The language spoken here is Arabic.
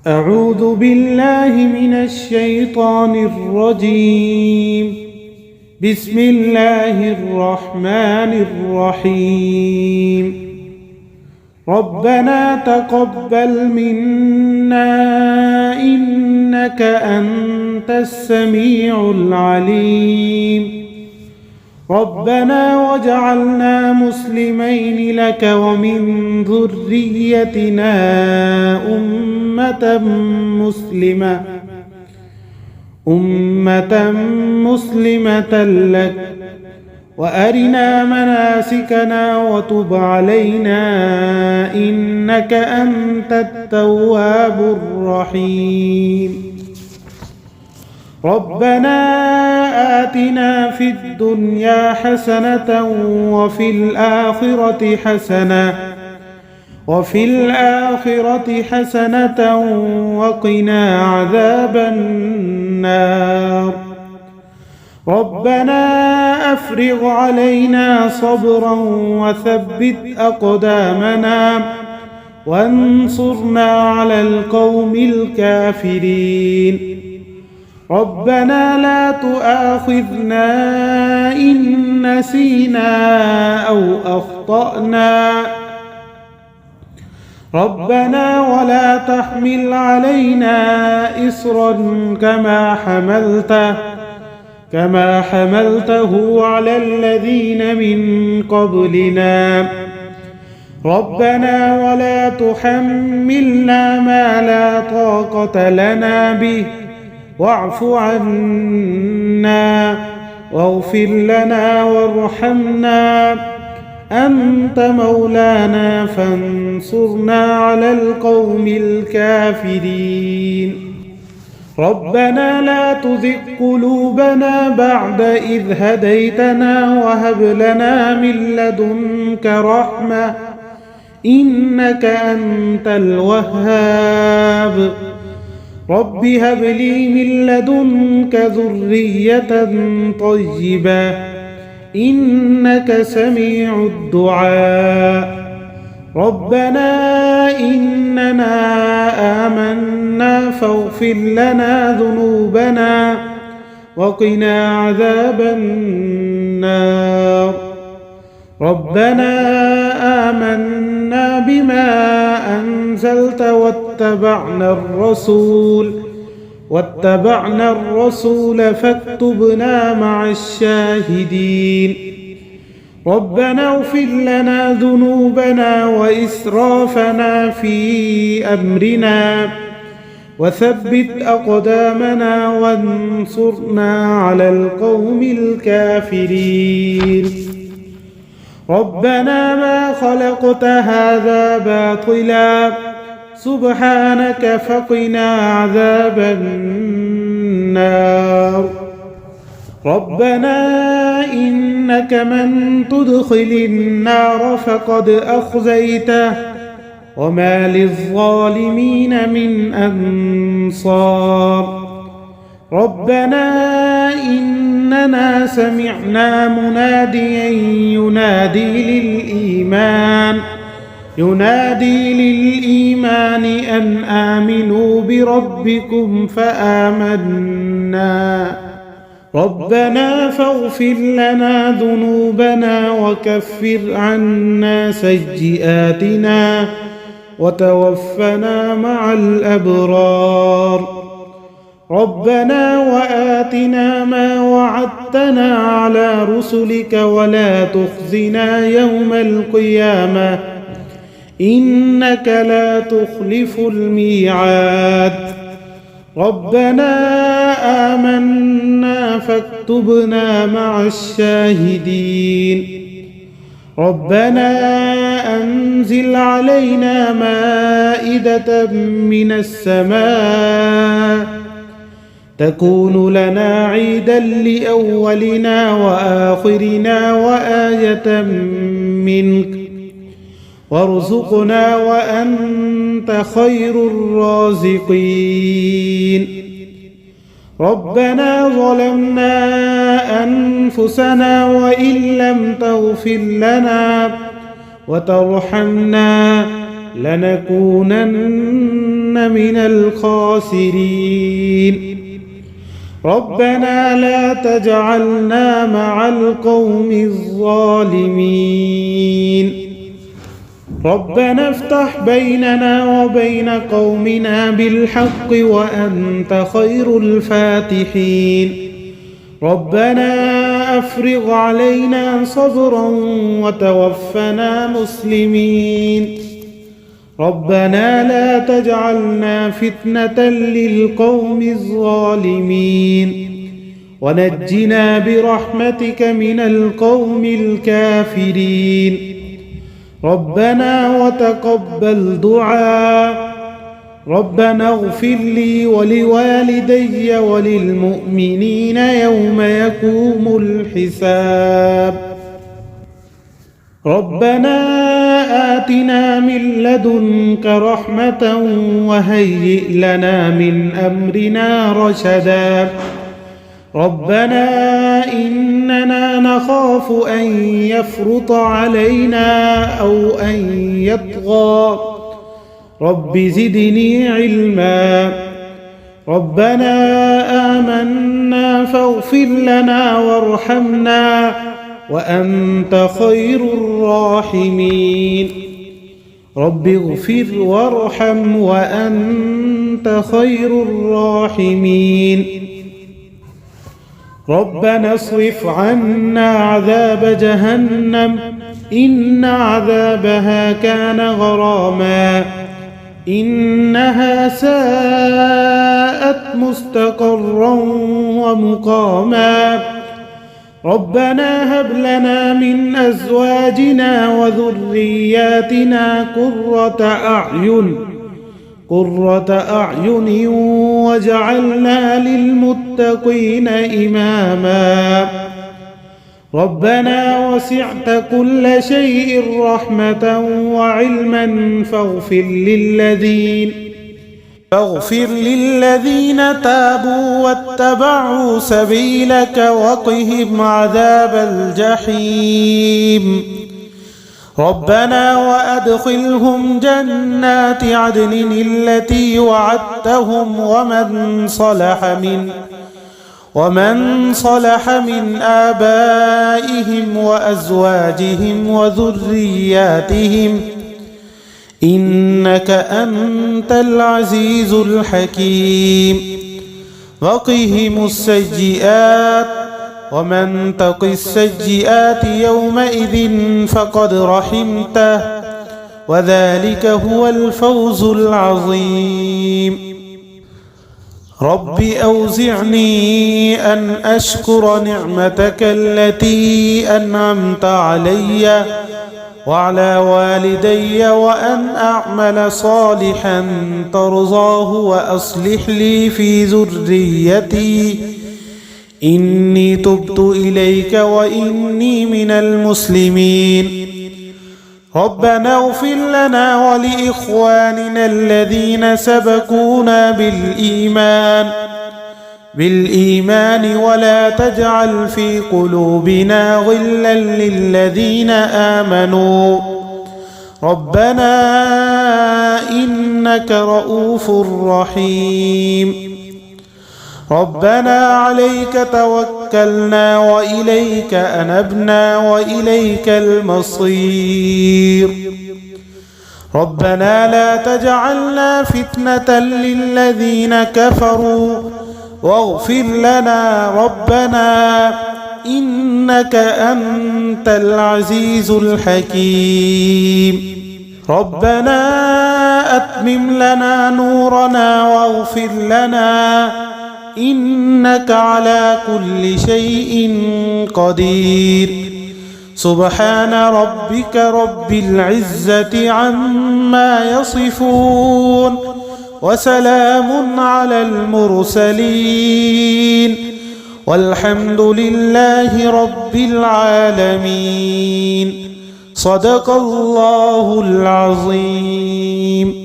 أعوذ بالله من الشيطان الرجيم. بسم الله الرحمن الرحيم. ربنا تقبل منا إنك أنت السميع العليم. ربنا واجعلنا مسلمين لك ومن ذريتنا أمة مسلمة لك وأرنا مناسكنا وتب علينا إنك أنت التواب الرحيم. ربنا آتنا في الدنيا حسنة وفي الآخرة حسنة وقنا عذاب النار. ربنا أفرغ علينا صبرا وثبت أقدامنا وانصرنا على القوم الكافرين. ربنا لا تؤاخذنا إن نسينا أو أخطأنا. ربنا ولا تحمل علينا إصرا كما حملته على الذين من قبلنا. ربنا ولا تحملنا ما لا طاقة لنا به واعف عنا واغفر لنا وارحمنا أنت مولانا فانصرنا على القوم الكافرين. ربنا لا تزغ قلوبنا بعد إذ هديتنا وهب لنا من لدنك رحمة إنك أنت الوهاب. رب هب لي من لدنك ذرية طيبة إنك سميع الدعاء. ربنا إننا آمنا فاغفر لنا ذنوبنا وقنا عذاب النار. ربنا آمنا بما أنزلت واتبعنا الرسول فاكتبنا مع الشاهدين. ربنا اغفر لنا ذنوبنا وإسرافنا في أمرنا وثبت أقدامنا وانصرنا على القوم الكافرين. ربنا ما خلقت هذا باطلا سبحانك فقنا عذاب النار. ربنا إنك من تدخل النار فقد أخزيته وما للظالمين من أنصار. ربنا إننا سمعنا مناديا ينادي للإيمان أن آمنوا بربكم فآمنا. ربنا فاغفر لنا ذنوبنا وكفر عنا سيئاتنا وتوفنا مع الأبرار. ربنا وآتنا ما وعدتنا على رسلك ولا تخزنا يوم القيامة إنك لا تخلف الميعاد. ربنا آمنا فاكتبنا مع الشاهدين. ربنا أنزل علينا مائدة من السماء تكون لنا عيدا لأولنا وآخرنا وآية منك وارزقنا وأنت خير الرازقين. ربنا ظلمنا أنفسنا وإن لم تغفر لنا وترحمنا لنكونن من الخاسرين ربنا لا تجعلنا مع القوم الظالمين ربنا افتح بيننا وبين قومنا بالحق وأنت خير الفاتحين ربنا أفرغ علينا صبرا وتوفنا مسلمين ربنا لا تجعلنا فتنة للقوم الظالمين ونجنا برحمتك من القوم الكافرين ربنا وتقبل دعاء ربنا اغفر لي ولوالدي وللمؤمنين يوم يقوم الحساب ربنا آتنا من لدنك رحمة وهيئ لنا من أمرنا رشدا ربنا إننا نخاف أن يفرط علينا أو أن يطغى رب زدني علما ربنا آمنا فاغفر لنا وارحمنا وأنت خير الراحمين رب اغفر وارحم وأنت خير الراحمين ربنا اصرف عنا عذاب جهنم إن عذابها كان غراما إنها ساءت مستقرا ومقاما ربنا هب لنا من أزواجنا وذرياتنا قرة أعين واجعلنا للمتقين إماما ربنا وسعت كل شيء رحمة وعلما فاغفر للذين تابوا واتبعوا سبيلك وقهم عذاب الجحيم ربنا وأدخلهم جنات عدن التي وعدتهم ومن صلح من آبائهم وأزواجهم وذرياتهم إنك أنت العزيز الحكيم وقهم السيئات ومن تق السيئات يومئذ فقد رحمته وذلك هو الفوز العظيم رب أوزعني أن أشكر نعمتك التي أنعمت علي وعلى والدي وأن أعمل صالحا ترضاه وأصلح لي في ذريتي إني تبت إليك وإني من المسلمين ربنا اغفر لنا ولإخواننا الذين سبقونا بالإيمان ولا تجعل في قلوبنا غلا للذين آمنوا ربنا إنك رؤوف رحيم ربنا عليك توكلنا وإليك أنبنا وإليك المصير ربنا لا تجعلنا فتنة للذين كفروا واغفر لنا ربنا إنك أنت العزيز الحكيم ربنا أتمم لنا نورنا واغفر لنا إنك على كل شيء قدير سبحان ربك رب العزة عما يصفون وسلام على المرسلين والحمد لله رب العالمين صدق الله العظيم.